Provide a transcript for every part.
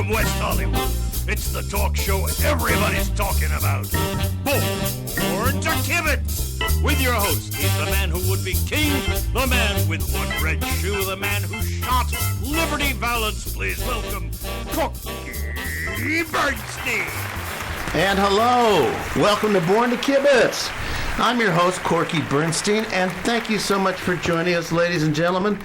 from West Hollywood. It's the talk show everybody's talking about. Born to Kibitz. With your host, he's the man who would be king, the man with one red shoe, the man who shot Liberty Valance. Please welcome Bernstein. And hello, welcome to Born to Kibitz. I'm your host, Corky Bernstein, and thank you so much for joining us, ladies and gentlemen,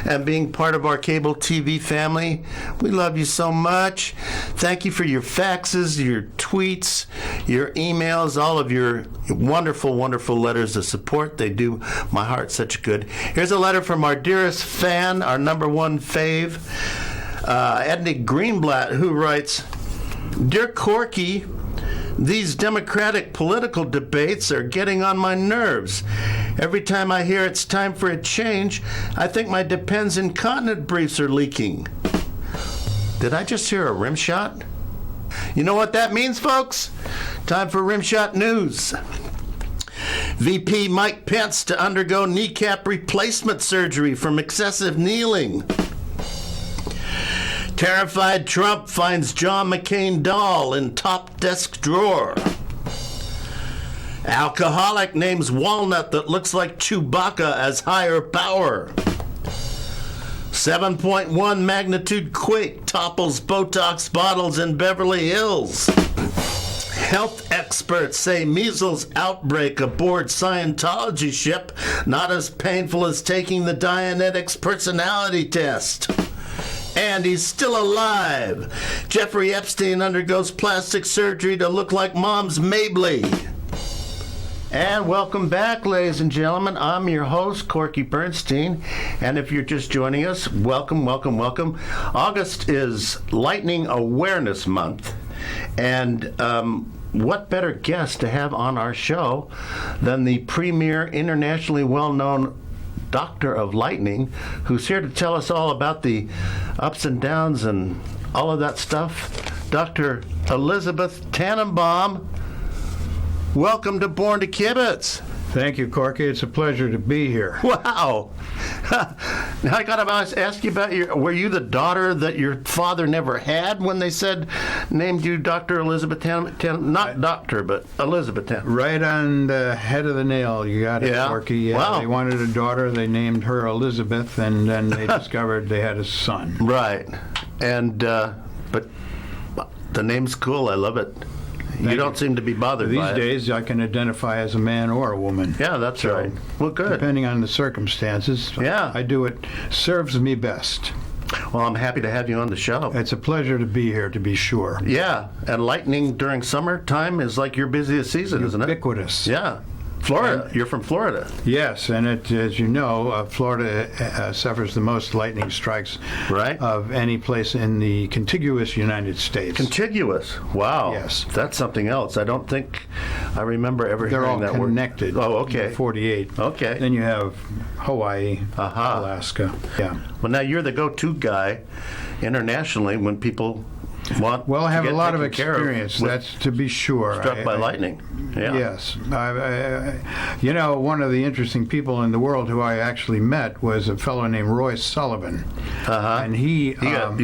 and being part of our cable TV family. We love you so much. Thank you for your faxes, your tweets, your emails, all of your wonderful, wonderful letters of support. They do my heart such good. Here's a letter from our dearest fan, our number one fave, Edna Greenblatt, who writes, Dear Corky, these Democratic political debates are getting on my nerves. Every time I hear it's time for a change, I think my Depends incontinent briefs are leaking. Did I just hear a rim shot? You know what that means, folks? Time for rim shot news. VP Mike Pence to undergo kneecap replacement surgery from excessive kneeling. Terrified Trump finds John McCain doll in top desk drawer. Alcoholic names walnut that looks like Chewbacca as higher power. 7.1 magnitude quake topples Botox bottles in Beverly Hills. Health experts say measles outbreak aboard Scientology ship not as painful as taking the Dianetics personality test. And he's still alive. Jeffrey Epstein undergoes plastic surgery to look like Mom's Mabley. And welcome back, ladies and gentlemen. I'm your host, Corky Bernstein. And if you're just joining us, welcome, welcome, welcome. August is Lightning Awareness Month. And what better guest to have on our show than the premier, internationally well-known Doctor of Lightning, who's here to tell us all about the ups and downs and all of that stuff. Dr. Elizabeth Tannenbaum, welcome to Born to Kibitz. Thank you, Corky. It's a pleasure to be here. Wow. Now I got to ask you about were you the daughter that your father never had when they named you Dr. Elizabeth not doctor, but Elizabeth Tannenbaum? Right on the head of the nail. You got it, Yeah. Corky. Yeah, wow. They wanted a daughter. They named her Elizabeth, and then they discovered they had a son. Right. And, but the name's cool. I love it. You don't seem to be bothered by it. These days, I can identify as a man or a woman. Yeah, that's right. Well, good. Depending on the circumstances. Yeah. I do what serves me best. Well, I'm happy to have you on the show. It's a pleasure to be here, to be sure. Yeah, and lightning during summertime is like your busiest season, isn't it? Ubiquitous. Yeah. Florida. You're from Florida. Yes, and as you know, Florida suffers the most lightning strikes Right. of any place in the contiguous United States. Contiguous. Wow. Yes. That's something else. I don't think I remember ever They're all hearing that connected. word. Oh, okay. 48. Okay. Then you have Hawaii, Aha. Alaska. Yeah. Well, now you're the go-to guy internationally when people want Well, I have to a get lot of taken care experience, with that's to be sure. struck by lightning. Yeah. Yes. You know, one of the interesting people in the world who I actually met was a fellow named Roy Sullivan. Uh-huh. And he's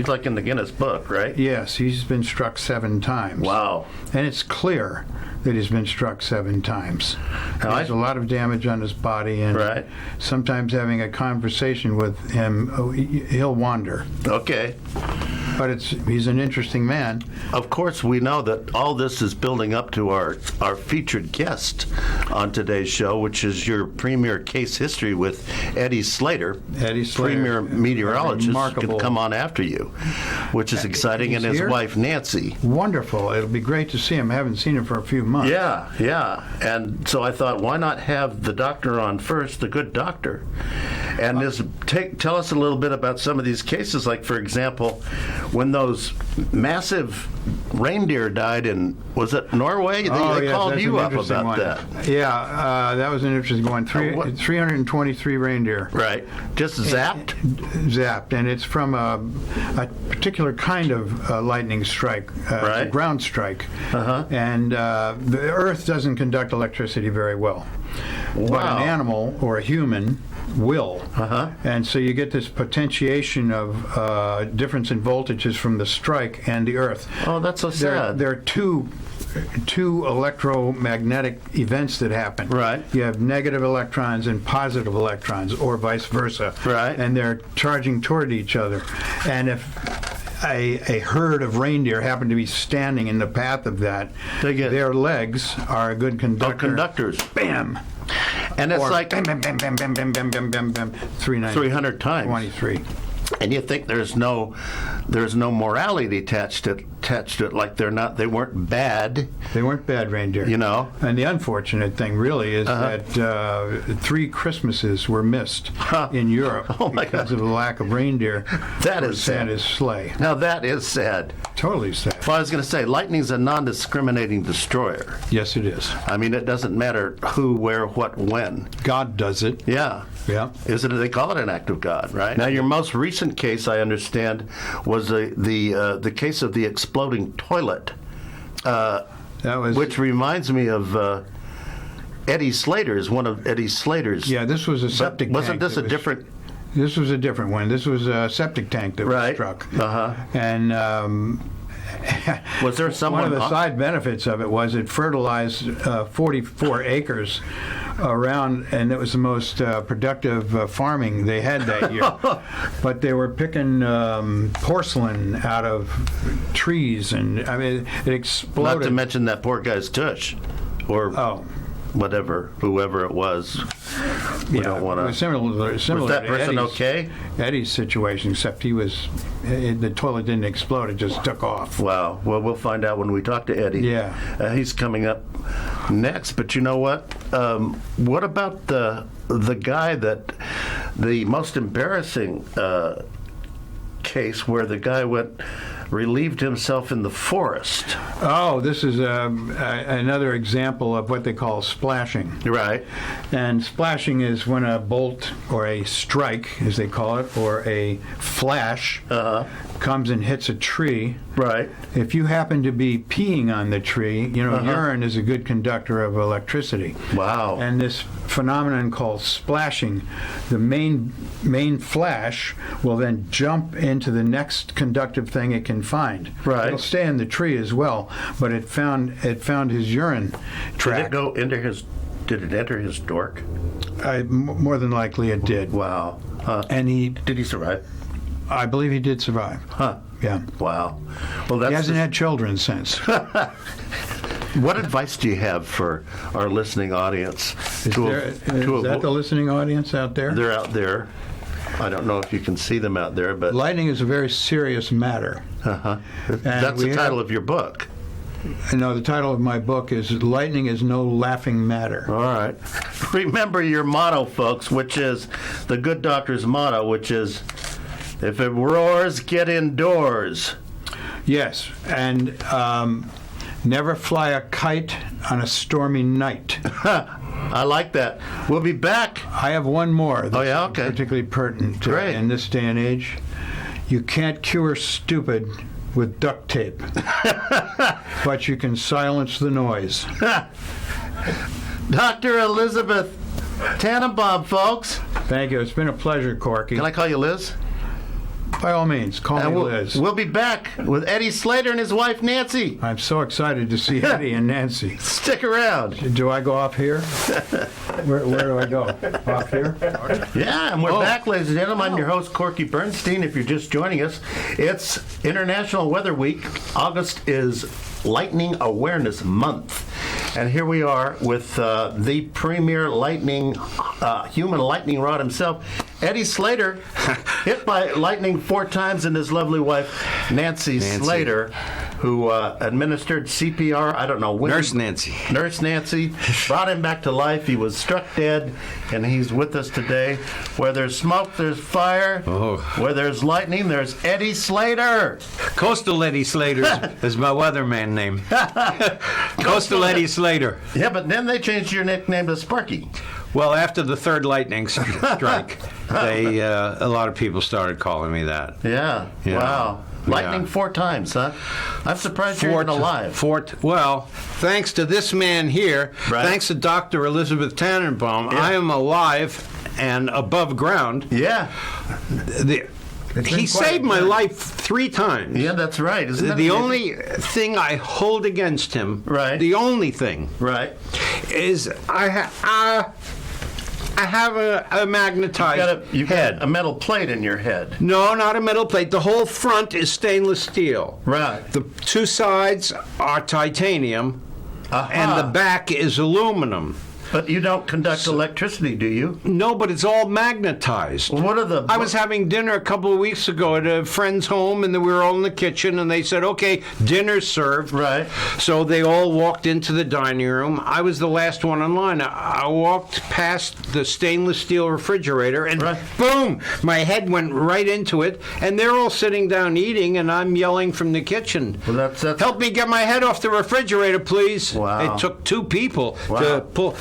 like in the Guinness Book, right? Yes, he's been struck 7 times. Wow. And it's clear that he's been struck 7 times. He Now, has a lot of damage on his body, and Right. sometimes having a conversation with him, he'll wander. Okay. But he's an interesting man. Of course, we know that all this is building up to our featured guest on today's show, which is your premier case history with Eddie Slater. Eddie Slater, premier meteorologist, remarkable. can come on after you, which is exciting, and his here? wife, Nancy. Wonderful. It'll be great to see him. I haven't seen him for a few months. Yeah. And so I thought, why not have the doctor on first, the good doctor? And tell us a little bit about some of these cases, like, for example, when those massive reindeer died in, was it Norway? They called you up about that. Yeah, that was an interesting one. 323 reindeer. Right. Just zapped? Zapped, and it's from a particular kind of lightning strike, Right. a ground strike. Uh-huh. And the Earth doesn't conduct electricity very well. Wow. But an animal or a human will. And so you get this potentiation of difference in voltages from the strike and the Earth. Oh, that's so sad. There are two electromagnetic events that happen. Right. You have negative electrons and positive electrons, or vice versa. Right. And they're charging toward each other. And if a herd of reindeer happen to be standing in the path of that, their legs are a good conductor. Conductors. Bam! And it's or like bam, bam, bam, bam, bam, bam, bam, bam, bam, bam, 300 times. 23. And you think there's no morality attached to it, like they weren't bad. They weren't bad reindeer. You know. And the unfortunate thing really is that 3 Christmases were missed in Europe because of the lack of reindeer. That is sad. Santa's sleigh. Now that is sad. Totally sad. Well, I was going to say, lightning's a non-discriminating destroyer. Yes, it is. I mean, it doesn't matter who, where, what, when. God does it. Yeah. Yeah. They call it an act of God, right? Now, your most recent case, I understand, was the case of the exploding toilet. That was, which reminds me of Eddie Slater's, one of Eddie Slater's. Yeah, this was a septic tank. Wasn't this a different? This was a different one. This was a septic tank that was struck. And was there someone? One of the side benefits of it was it fertilized 44 acres around, and it was the most productive farming they had that year. But they were picking porcelain out of trees, and I mean, it exploded. Not to mention that poor guy's tush, or whoever it was. We don't want to. Similar was that person Eddie's situation, except the toilet didn't explode; it just took off. Wow. Well, we'll find out when we talk to Eddie. Yeah. He's coming up next. But you know what? What about the guy the most embarrassing case where the guy relieved himself in the forest? Oh, this is another example of what they call splashing. Right. And splashing is when a bolt or a strike, as they call it, or a flash comes and hits a tree. Right. If you happen to be peeing on the tree, urine is a good conductor of electricity. Wow. And this phenomenon called splashing, the main flash will then jump into the next conductive thing it can find. Right. It'll stay in the tree as well, but it found his urine tract. Did it go into his? Did it enter his dork? More than likely it did. Wow. And did he survive? I believe he did survive. Huh. Yeah. Well, that's he hasn't had children since. What advice do you have for our listening audience? Is that the listening audience out there? They're out there. I don't know if you can see them out there, but lightning is a very serious matter. That's the title of your book. No, the title of my book is "Lightning is No Laughing Matter." All right. Remember your motto, folks, which is the Good Doctor's motto, which is, if it roars, get indoors. Yes, and never fly a kite on a stormy night. I like that. We'll be back. I have one more that's okay. particularly pertinent in this day and age. You can't cure stupid with duct tape, but you can silence the noise. Dr. Elizabeth Tannenbaum, folks. Thank you. It's been a pleasure, Corky. Can I call you Liz? By all means, call me Liz. We'll be back with Eddie Slater and his wife, Nancy. I'm so excited to see Eddie and Nancy. Stick around. Do I go off here? Where do I go? Off here? Yeah, and we're back, ladies and gentlemen. I'm your host, Corky Bernstein. If you're just joining us, it's International Weather Week. August is Lightning Awareness Month. And here we are with the premier lightning, human lightning rod himself, Eddie Slater, hit by lightning 4 times, and his lovely wife, Nancy. Slater, who administered CPR, I don't know when. Nurse Nancy brought him back to life. He was struck dead, and he's with us today. Where there's smoke, there's fire. Where there's lightning, there's Eddie Slater. Coastal Eddie Slater is my weatherman name. Coastal Eddie Slater. Yeah, but then they changed your nickname to Sparky. Well, after the third lightning strike, a lot of people started calling me that. Yeah. Wow. Lightning 4 times, huh? I'm surprised you're even alive. Well, thanks to this man here, thanks to Dr. Elizabeth Tannenbaum, I am alive and above ground. Yeah. He saved my life 3 times. Yeah, that's right. Isn't that the amazing? only thing I hold against him, Right. the only thing, Right. is I have a magnetized You've head. got a metal plate in your head. No, not a metal plate. The whole front is stainless steel. Right. The 2 sides are titanium, and the back is aluminum. But you don't conduct electricity, do you? No, but it's all magnetized. What are the... I was having dinner a couple of weeks ago at a friend's home, and we were all in the kitchen, and they said, okay, dinner's served. Right. So they all walked into the dining room. I was the last one in line. I walked past the stainless steel refrigerator, and boom, my head went right into it, and they're all sitting down eating, and I'm yelling from the kitchen, Well, that's... help me get my head off the refrigerator, please. Wow. It took 2 people Wow. to pull.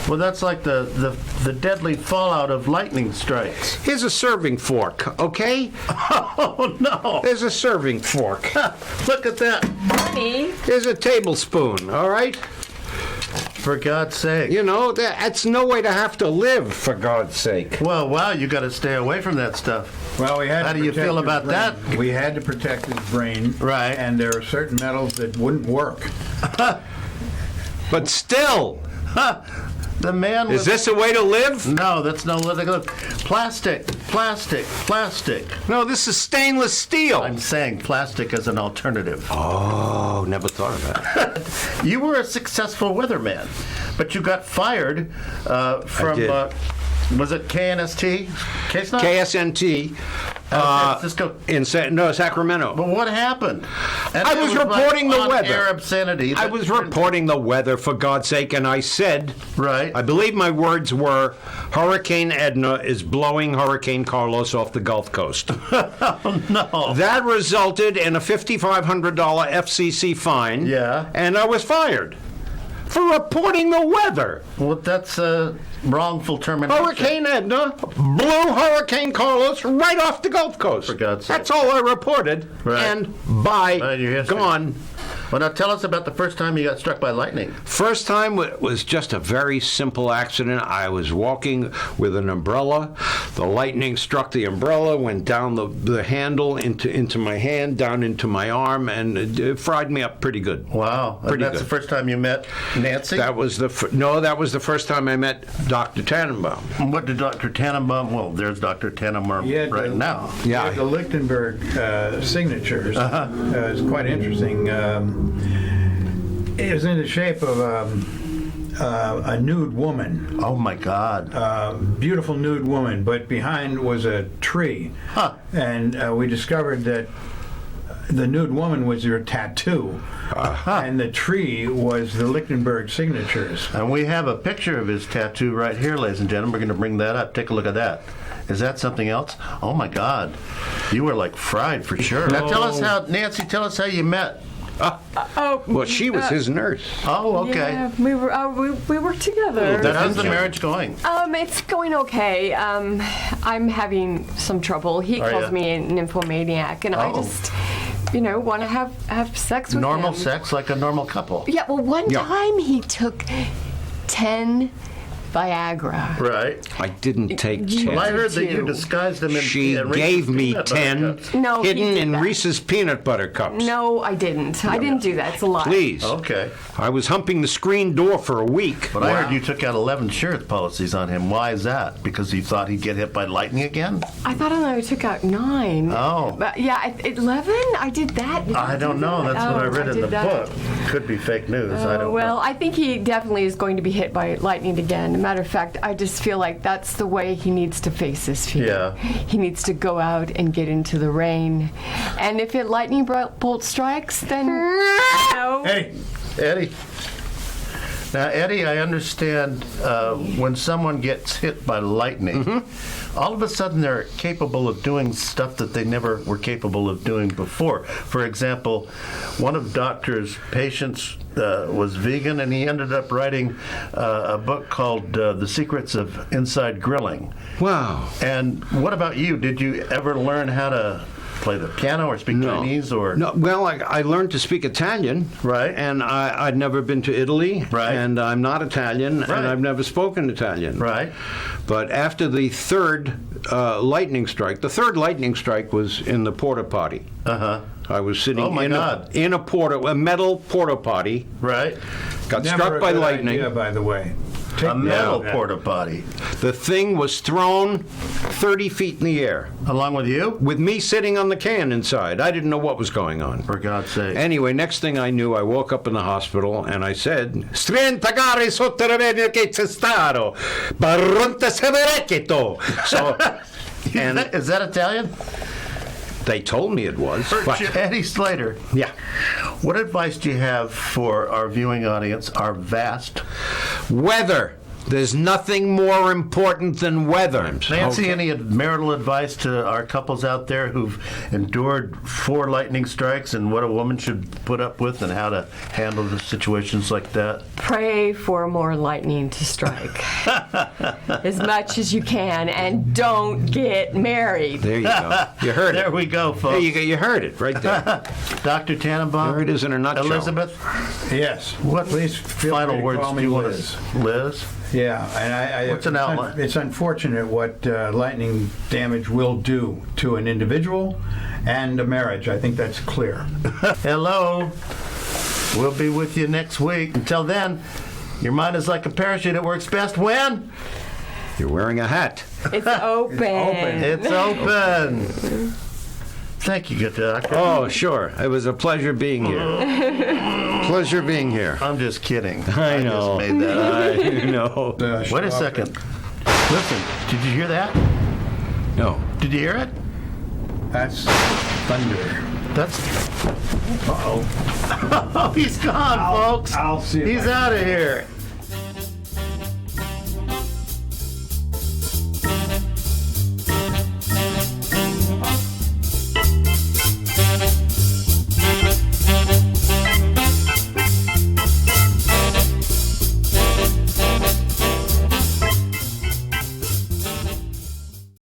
Well, that's like the deadly fallout of lightning strikes. Here's a serving fork, okay? Oh, no. There's a serving fork. Look at that. Honey. There's a tablespoon, all right? For God's sake. You know, that's no way to have to live, for God's sake. Well, wow, you got to stay away from that stuff. Well, we had How to do you protect feel his about brain. that? We had to protect his brain. Right. And there are certain metals that wouldn't work. But still, The man was... is this a way to live? No, that's no... Plastic, plastic, plastic. No, this is stainless steel. I'm saying plastic as an alternative. Oh, never thought of that. You were a successful weatherman, but you got fired from... did. Was it KNST? K-Snot? KSNT. San Francisco. No, Sacramento. But what happened? And I it was like reporting the weather. on-air obscenity. I that- was reporting the weather, for God's sake, and I said, Right. I believe my words were, Hurricane Edna is blowing Hurricane Carlos off the Gulf Coast. No. That resulted in a $5,500 FCC fine. Yeah. And I was fired for reporting the weather. Well, that's wrongful termination. Hurricane Edna blew Hurricane Carlos right off the Gulf Coast. For God's sake. That's all I reported. Right. And bye, Right, your history. gone. Well, now tell us about the first time you got struck by lightning. First time was just a very simple accident. I was walking with an umbrella. The lightning struck the umbrella, went down the handle into my hand, down into my arm, and it fried me up pretty good. Wow. Pretty That's good. the first time you met Nancy? That was that was the first time I met Dr. Tannenbaum. What did Dr. Tannenbaum... Well, there's Dr. Tannenbaum He had right now. Yeah. The Lichtenberg signatures. It's quite interesting. It was in the shape of a nude woman. Oh, my God. Beautiful nude woman, but behind was a tree. Huh. And we discovered that the nude woman was your tattoo, and the tree was the Lichtenberg signatures. And we have a picture of his tattoo right here, ladies and gentlemen. We're going to bring that up. Take a look at that. Is that something else? Oh, my God. You were, like, fried for sure. Now, tell us how you met. Well, she was his nurse. Oh, okay. Yeah, we worked together. How's the marriage going? It's going okay. I'm having some trouble. He Are calls ya? me an nymphomaniac, and I Oh. just, want to have sex with Normal him. sex like a normal couple. Yeah. Well, one Yeah. time he took 10 Viagra. Right. I didn't take You- 10. Well, I heard that you Two. disguised him in She in Reese's gave me peanut butter 10 cups. No, he hidden did in that. Reese's peanut butter cups. No, I didn't. I didn't do that. It's a lie. Please. Okay. I was humping the screen door for a week. But I heard you took out 11 insurance policies on him. Why is that? Because you thought he'd get hit by lightning again? I thought I only took out 9. Oh. But yeah, 11? I did that. Did I don't do know. that? That's what I Oh, read in did the that. book. Could be fake news. I don't Well, know. I think he definitely is going to be hit by lightning again. Matter of fact, I just feel like that's the way he needs to face this fear. Yeah. He needs to go out and get into the rain. And if a lightning bolt strikes, then no. Hey, Eddie. Now, Eddie, I understand when someone gets hit by lightning, all of a sudden they're capable of doing stuff that they never were capable of doing before. For example, one of Doctor's patients was vegan, and he ended up writing a book called The Secrets of Inside Grilling. Wow. And what about you? Did you ever learn how to play the piano or speak Chinese? Or No, well, I learned to speak Italian. Right. And I'd never been to Italy. Right. And I'm not Italian. Right. And I've never spoken Italian. Right. But after the third lightning strike, the third lightning strike was in the porta potty. Uh-huh. I was sitting Oh, my in God. a metal porta potty. Right. Got Never struck a by good lightning. idea, by the way. A metal Yeah. porta potty. The thing was thrown 30 feet in the air Along with you? with me sitting on the can inside. I didn't know what was going on. For God's sake. Anyway, next thing I knew, I woke up in the hospital and I said, "Strentagare sottervenire che c'è stato, baronte severecchito." So, and Is that Italian? they told me it was. But, Eddie Slater, yeah. what advice do you have for our viewing audience, our vast? Weather. There's nothing more important than weather. Nancy, Okay. any marital advice to our couples out there who've endured 4 lightning strikes and what a woman should put up with and how to handle the situations like that? Pray for more lightning to strike as much as you can, and don't get married. There you go. You heard There it. we go, There folks. you go. You heard it right there. Dr. Tannenbaum? There it is in a nutshell. Elizabeth? Yes. What Please feel final free to words call do me you want Liz. to... Liz? Yeah, and I What's an outline? It's unfortunate what lightning damage will do to an individual and a marriage. I think that's clear. Hello. We'll be with you next week. Until then, your mind is like a parachute. It works best when? You're wearing a hat. It's open. It's open. Thank you, good doctor. Oh, sure. It was a pleasure being here. Pleasure being here. I'm just kidding. I know. just made that up. I know. Wait a second. Listen, did you hear that? No. Did you hear it? That's thunder. That's... Uh-oh. Oh, he's gone, folks. I'll see if He's I- out of here.